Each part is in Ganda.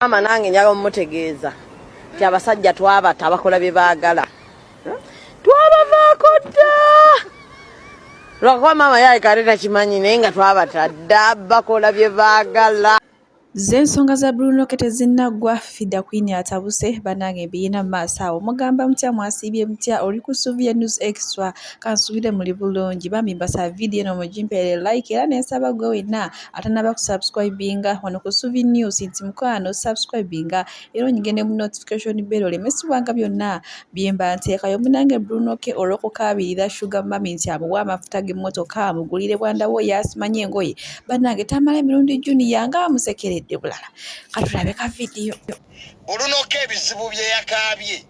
Mama nange njagala mmutegeeza nti abasajja twabata abakola bye baagala twabavaako dda lwakuba mama yaye kale takimanyi naye nga twabata dda bakola bye baagala. Z'ensonga za Bruno K tezinnaggwa. Fifidaqueen atabuse bannange mbiyina mu maaso awo mugamba mutya mwasiibye mutya oli ku Suvia News Extra kansubire muli bulungi bambi mbasaba vidiyo eno mugimpeere like era nensaba gwe wenna atanaba kusubscribinga wano ku Suvia News nti mukwano subscribinga era onyigende mu notification bell olemesibwanga byonna byemba nteekayo. Munnange Bruno K olw'okukaabirira Sugar Mami nti amuwa amafuta g'emmotoka amugulire bwandawo yasimanye engoye bannange tamala emirundi junior nga bamusekere bulala katulabe ka video. Bruno K ebizibu bye yakaabye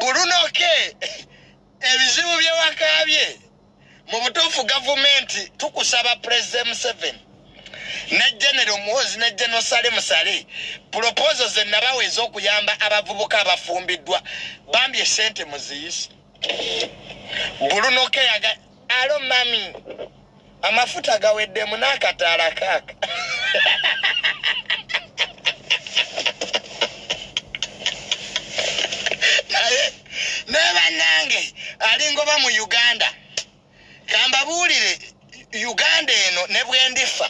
Bruno K ebizibu bye wakaabye mu butuufu gavumenti tukusaba President 7 ne General Muhoozi ne General Musale proposals ennabaweza okuyamba abavubuka abafumbiddwa bambye sente muziyisi. Bruno K alo mami amafuta gaweddemu n'akataala kaaka naye bannange alingoba mu Uganda kambabuulire Uganda eno ne bwendifa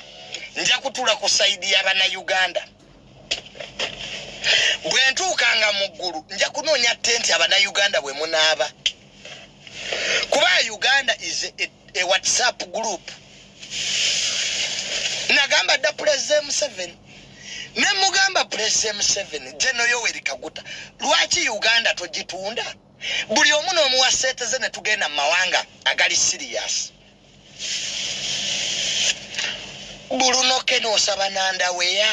nja kutula ku saidi y'Abannayuganda. Bwe ntuukanga mu ggulu nja kunoonya ttenti Abannayuganda bwe munaaba. Kuba Uganda is a WhatsApp group. Nagamba dda President 7 ne mugamba President 7 General Yoweri Kaguta lwaki Uganda togitunda? Buli omu n'omuwa sente ze ne tugenda mu mawanga agali serious. Bruno K n'osaba nandaweya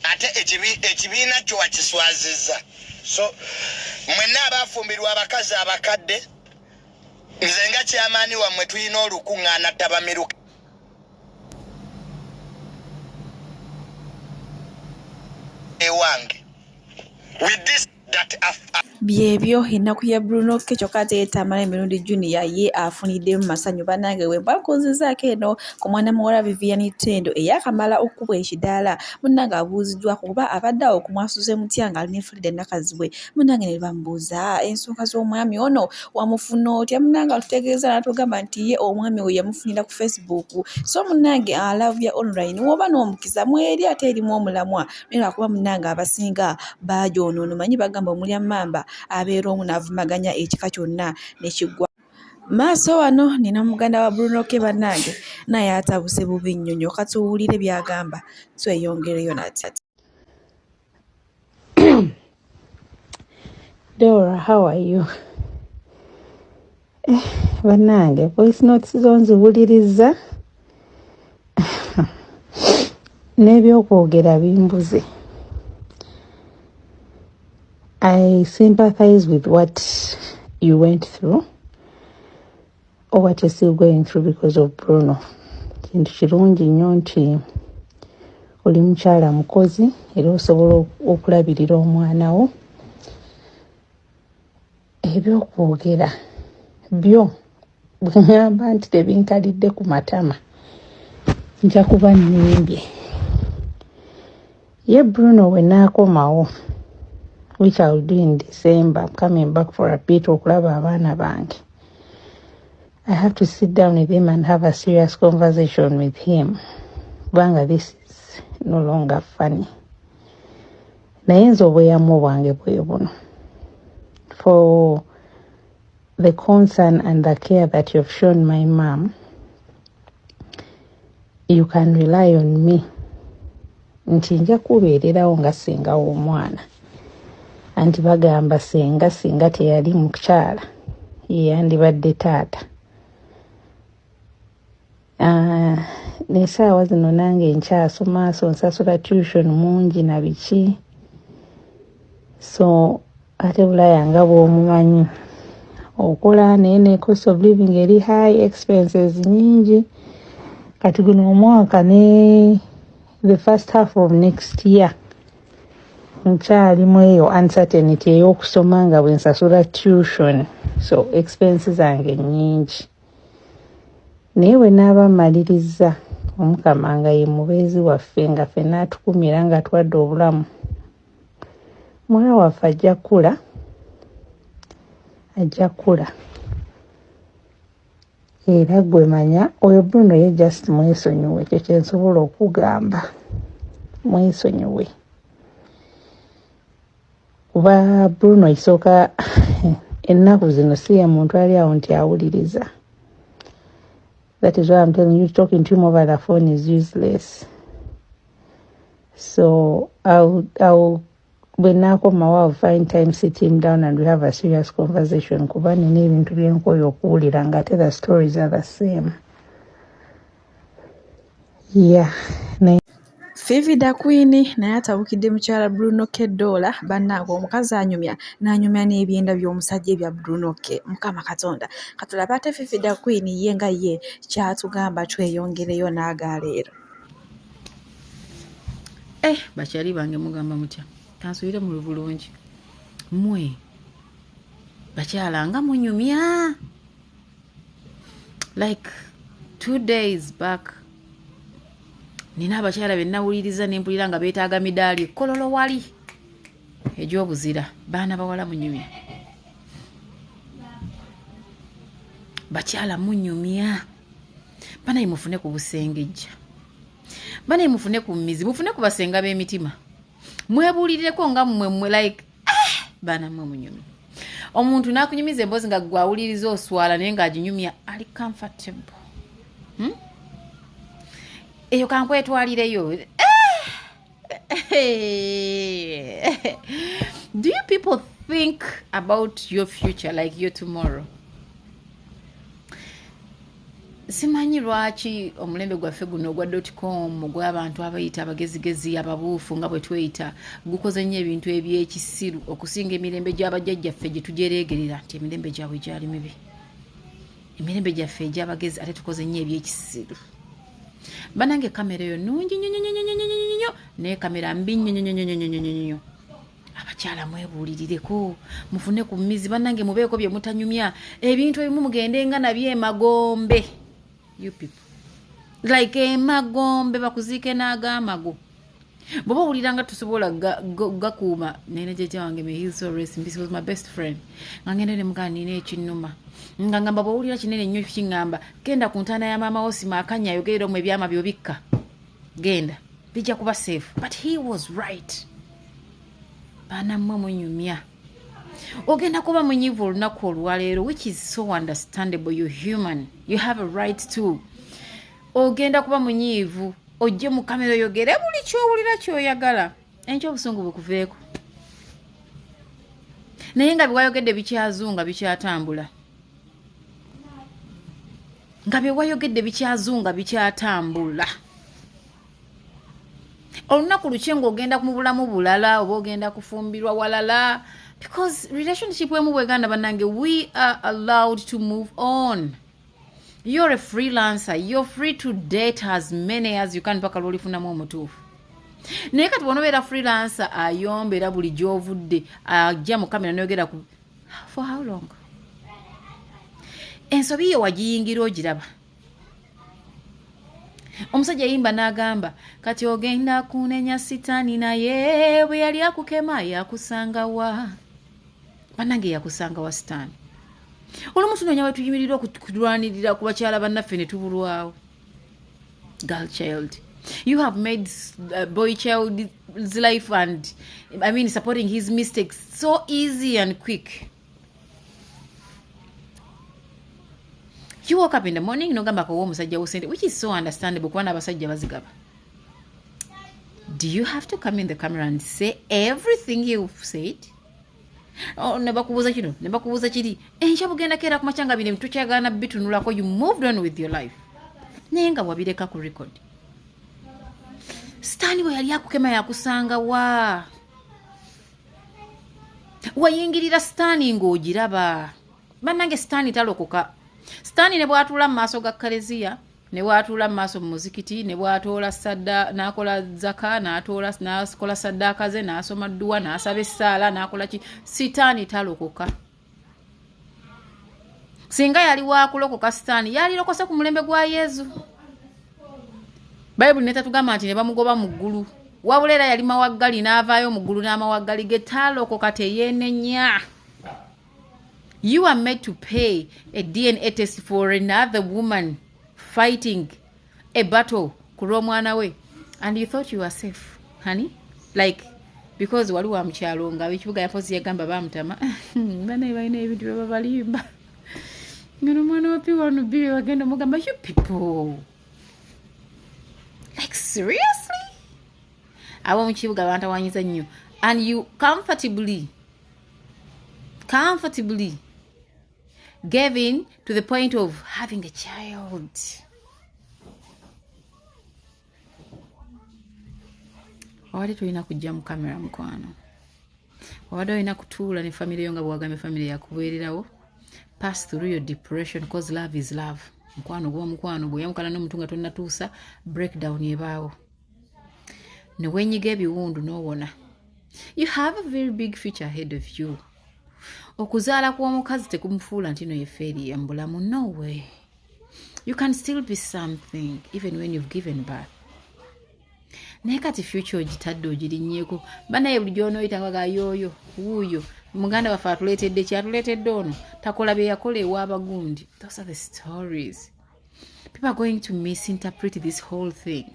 ate ekibiina kyo wakiswazizza. So mwenna abafumbirwa abakazi abakadde nze nga kyamaani wammwe tulina olukuŋŋaana tabamiruka ewange with this that byebyo ennaku ya Bruno K kyokka teyetamala emirundi junior ye afunidde mu masanyu bannange we bakozezaako eno ku mwana muwala Vivian Tendo eyakamala okukubwa ekidaala munnange abuuziddwa kuba abadde awo kumwasuze mutya nga alina Faridah Nakazibwe munnange ne bamubuuza ensonga z'omwami ono wamufuna otya munnange atutegeeza n'atugamba nti ye omwami we yamufunira ku Facebook so munnange alavya online woba n'omukiza mweri ate erimu omulamwa naye lwakuba munnange abasinga baagyonoona omanyi bagamba omulya mamba abeera omu n'avumaganya ekika kyonna ne kiggwa maaso wano. Nina muganda wa Bruno K bannange naye atabuse bubi nnyonyo katuwulire byagamba tweyongereyo nati. Dora, how are you? Bannange voice notes zonziwuliriza n'ebyokwogera bimbuze. I sympathize with what you went through or what you're still going through because of Bruno. Kintu kirungi nnyo nti oli mukyala mukozi era osobola okulabirira omwana wo. Ebyokwogera byo bwe ngamba nti tebinkalidde ku matama nja kuba nnimbye. Ye Bruno we naakomawo which I'll do in December. I'm coming back for a bit okulaba abaana bange. I have to sit down with him and have a serious conversation with him. Banga, this is no longer funny. Naye nze obweyamo bwange bwe buno. For the concern and the care that you've shown my mom, you can rely on me. Nti nja kubeererawo nga singa w'omwana. Anti bagamba singa teyali mukyala ye yandibadde taata. N'essaawa zino nange nkyasoma so nsasula tuition mungi na biki. So ate Bulaya nga bw'omumanyi okola naye ne cost of living eri high, expenses nyingi. Kati guno omwaka ne the first half of next year nkyalimu eyo uncertainty ey'okusoma nga bwe nsasula tuition. so expenses zange nyingi. Naye bwe naaba mmaliriza Omukama nga ye mubeezi waffe nga ffenna atukumira nga twadde obulamu, mwana waffe ajja kula. Era gwe manya oyo Bruno ye just mwesonyiwe, ekyo kye nsobola okugamba, mwesonyiwe. Kuba Bruno isooka ennaku zino si ye muntu ali awo nti awuliriza. That is why I'm telling you, talking to him over the phone is useless. So when I come, I'll find time, sit him down and we have a serious conversation. Kuba nina ebintu byenkoyo okuwulira nga ate the stories are the same. Yeah. Fifidaqueen naye atabukidde mukyala Bruno K dola bannaabwe omukazi anyumya n'anyumya n'ebyenda by'omusajja ebya Bruno K. Mukama Katonda katulabe ate Fifidaqueen ye nga ye kyatugamba tweyongereyo n'agaleero. Bakyali bange mugamba mutya kansubire mu bulungi mmwe bakyala nga munyumya. Like 2 days back nina abakyala be nawuliriza ne mpulira nga beetaaga midaali kololo wali egy'obuzira. Baana bawala munyumya, bakyala munyumya. Banaye mufune ku busengejja, banaye mufune ku mizi, mufune ku basenga b'emitima, mwebuulireko nga mmwe like baana mmwe munyumya. Omuntu n'akunyumiza emboozi nga gwawuliriza oswala naye ng'aginyumya ali comfortable. Eyo kankwetwalireyo. Do you people think about your future like your tomorrow? Simanyi lwaki omulembe gwaffe guno ogwa .com ogw'abantu abayita abagezigezi ababuufu nga bwe tweyita gukoze nnyo ebintu eby'ekisiru okusinga emirembe gy'abajjajjaffe gye tujereegerera nti emirembe gyabwe gyali mibi. Emirembe gyaffe egy'abagezi ate tukoze nnyo eby'ekisiru. Banange kamera eyo nungi nnyo naye kamera mbi nnyo. Abakyala mwebuulirireko, mufune ku mizi. Banange mubeeko bye mutanyumya, ebintu ebimu mugende nga nabyo emagombe. You people like emagombe bakuziike n'agamago. Bw'oba owulira nga tusobola gakuuma nene jjajja wange may he so rest in peace was my best friend. Nga ngenda ne mugamba nina ekinnuma nga ngamba bw'owulira kinene nnyo kingamba genda ku ntaana ya maama wo sima akanya ayogerera mu ebyama by'obikka genda bijja kuba safe. But he was right. Baana mmwe munyumya. Ogenda kuba munyivu olunaku olwaleero, which is so understandable. You're human, you have a right to. Ogenda kuba munyivu ojje mu kamera oyogere buli ky'owulira ky'oyagala enkyo obusungu bukuveeko. Naye nga biwayogedde bikyazunga bikyatambula, nga biwayogedde bikyazunga bikyatambula. Olunaku lukye ng'ogenda mu bulamu bulala oba ogenda kufumbirwa walala, because relationship wemu bweganda bannange, we are allowed to move on. You're a freelancer, you're free to date as many as you can paka lwolifunamu omutuufu. Naye kati bw'onobeera freelancer ayombeera buli gy'ovudde ajja mu kamera n'ayogera ku for how long? Ensobi ye wagiyingira ogiraba. Omusajja yimba n'agamba kati ogenda kunenya sitaani naye bwe yali akukema yakusanga wa. Bannange yakusanga wa sitaani. Olumu tunoonya we tuyimirira okutulwanirira ku bakyala bannaffe ne tubulwawo. Girl child, you have made boy child's life and supporting his mistakes so easy and quick. You woke up in the morning n'ogamba ko omusajja wo sente, which is so understandable kuba n'abasajja bazigaba. Do you have to come in the camera and say everything you've said? Oh, nebakubuuza kino nebakubuuza kiri enkya bugenda keera ku makyanga bino tukyagaana bitunulako. You moved on with your life naye nga wabireka ku record. Sitaani bwe yali akukema yakusanga wa. Wayingirira sitaani ng'ogiraba. Bannange sitaani talokoka. Sitaani ne bwatuula mu maaso ga Kaleziya, ne bwatuula mu maaso mu muzikiti, ne bwatoola sadda n'akola zaka, n'akola saddaaka ze, n'asoma dduwa, n'asaba essaala, n'akola ki, sitaani talokoka. singa yali wakulokoka sitaani yali lokose ku mulembe gwa Yesu. Bible neta tugamba nti ne bamugoba mu ggulu. Wabula era yali mawaggali n'avaayo mu ggulu n'amawaggali ge taalokoka teyeenenya. You are made to pay a DNA test for another woman fighting a battle kulomwana we, and you thought you were safe, honey? Like, because wali wa mkyalo nga ekibuga yapozi yagamba bamutama bana balina ebintu bye babalimba ngeno mwana wapi wano bibi wagenda mugamba you people, like seriously? Abo mkibuga bantawanyiza nnyo, and you comfortably gave in to the point of having a child. Wadi tulina kujja mu kamera mukwano. Wadi olina kutuula ne family yo nga bwagambye family yakubeererawo. Pass through your depression because love is love. Mukwano gwa mukwano bwe yamukana n'omuntu nga tonnatuusa breakdown ebaawo. Ne wenyiga ebiwundu n'owona. You have a very big future ahead of you. Okuzaala kw'omukazi tekumufuula nti no ye feri ya mbulamu. No way. You can still be something even when you've given birth. Naye kati future ogitadde ogirinnyeeko. Banaye buli gy'onooyita baga yooyo wuuyo muganda waffe atuleetedde kyatuleetedde ono takola bye yakola ew'abagundi. Those are the stories. People are going to misinterpret this whole thing.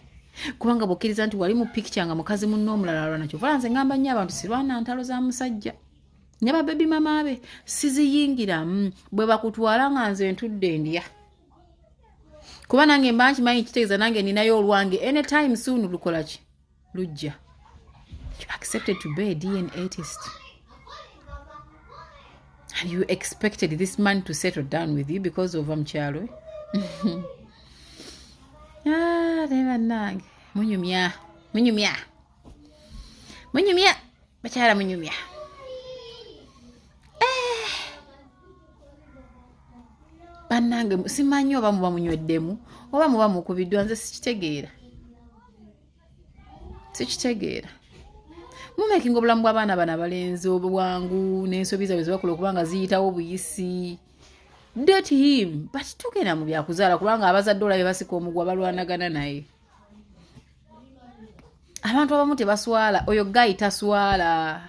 Kubanga bokkiriza nti wali mu picture nga mukazi munno omulala alwana nakyo. Valanze ngamba nnyo abantu sirwana ntalo za musajja. Nyaba baby mama be siziyingira bwe bakutwala nga nze ntudde ndya. Kuba nange mbanchi manyi kitegeeza nange ninayo olwange anytime soon lukola ki lujja. You accepted to be a DNA test. And you expected this man to settle down with you because of amchalo. Never nang. Munyumya. Bachara munyumya. Banange simanyi oba muba munyweddemu oba muba mukubiddwa nze sikitegeera. Mumaking obulamu bw'abaana bana balenzi obwangu n'ensobi zaabwe zebakola okubanga ziyitawo buyisi. Date him, but tugenda mu byakuzaala kubanga abazadde olabe basika omugwa balwanagana naye. Abantu abamu tebaswala, oyo guy taswala.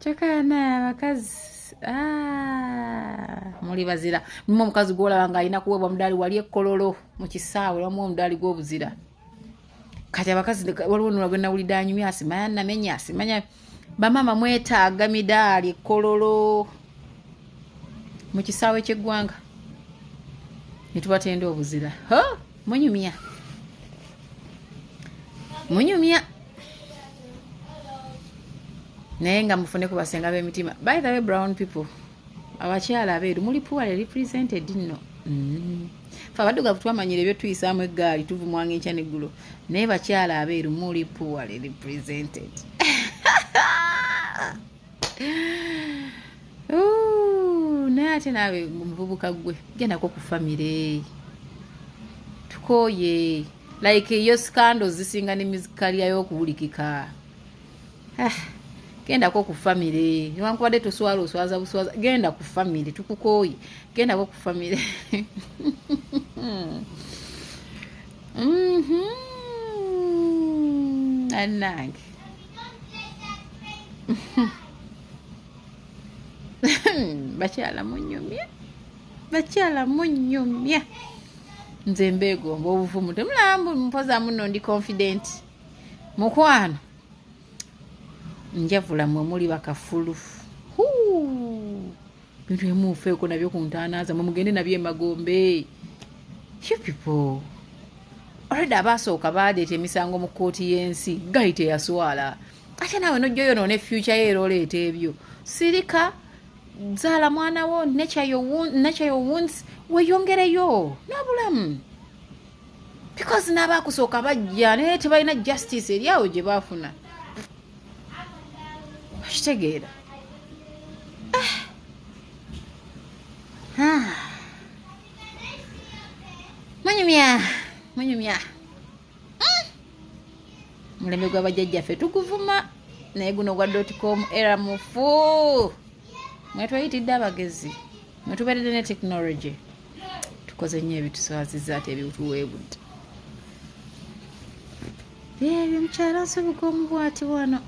Chokana abakazi. Muli bazira. Mmo mukazi gwola nga alina kuwebwa mudali wali ekkololo mu kisaawe wamu omudali gw'obuzira. Kati abakazi waliwo nolagenda wulidde anyumya asimanya namenya asimanya bamama mwetaaga midaali ekkololo mu kisaawe ky'eggwanga. Ne tubatenda obuzira. Munyumya. Naye nga mufune ku basenga b'emitima. By the way, brown people, abakyala abeeru muli poorly represented nno. Fa baddugavu twamanyira ebyo tuyisaamu eggaali tuvumwanga enkya n'eggulo. Naye bakyala abeeru muli poorly represented. Naye ate naawe muvubuka gwe gendako ku famire. Tukooye. Like yo scandals zisinga ne mizikalia y'okuwulikika. Genda ko ku family. Niwankubadde toswala oswaza buswaza. Genda ku family tukukooyi. Genda ko ku family. Anang. Bakyala munyumya. Nze mbegomba obuvumu temulambu mpoza muno ndi confident. Mukwano. Njavula mwe muli bakafulu. Bintu emufeeko nabyo ku ntaanaaza mwe mugende nabyo emagombe. You people. Already abasooka baaleeta emisango mu kkooti y'ensi gayite yaswala. Ate naawe nojjoyo noone future ye eroleeta ebyo. Sirika zaala mwana wo nature your wounds weyongereyo n'obulamu. Because n'abaakusooka bajja naye tebalina justice eri awo gye baafuna. Kitegeera. Munyumya. Mulembe gw'abajjajjaffe tuguvuma naye guno gwa .com era mufu. mwetwayitidde abagezi mwetuberedde ne technology tukoze nnyo ebituswaziza ate ebituweebudde ebyo mukyala nsibuka omubwati wano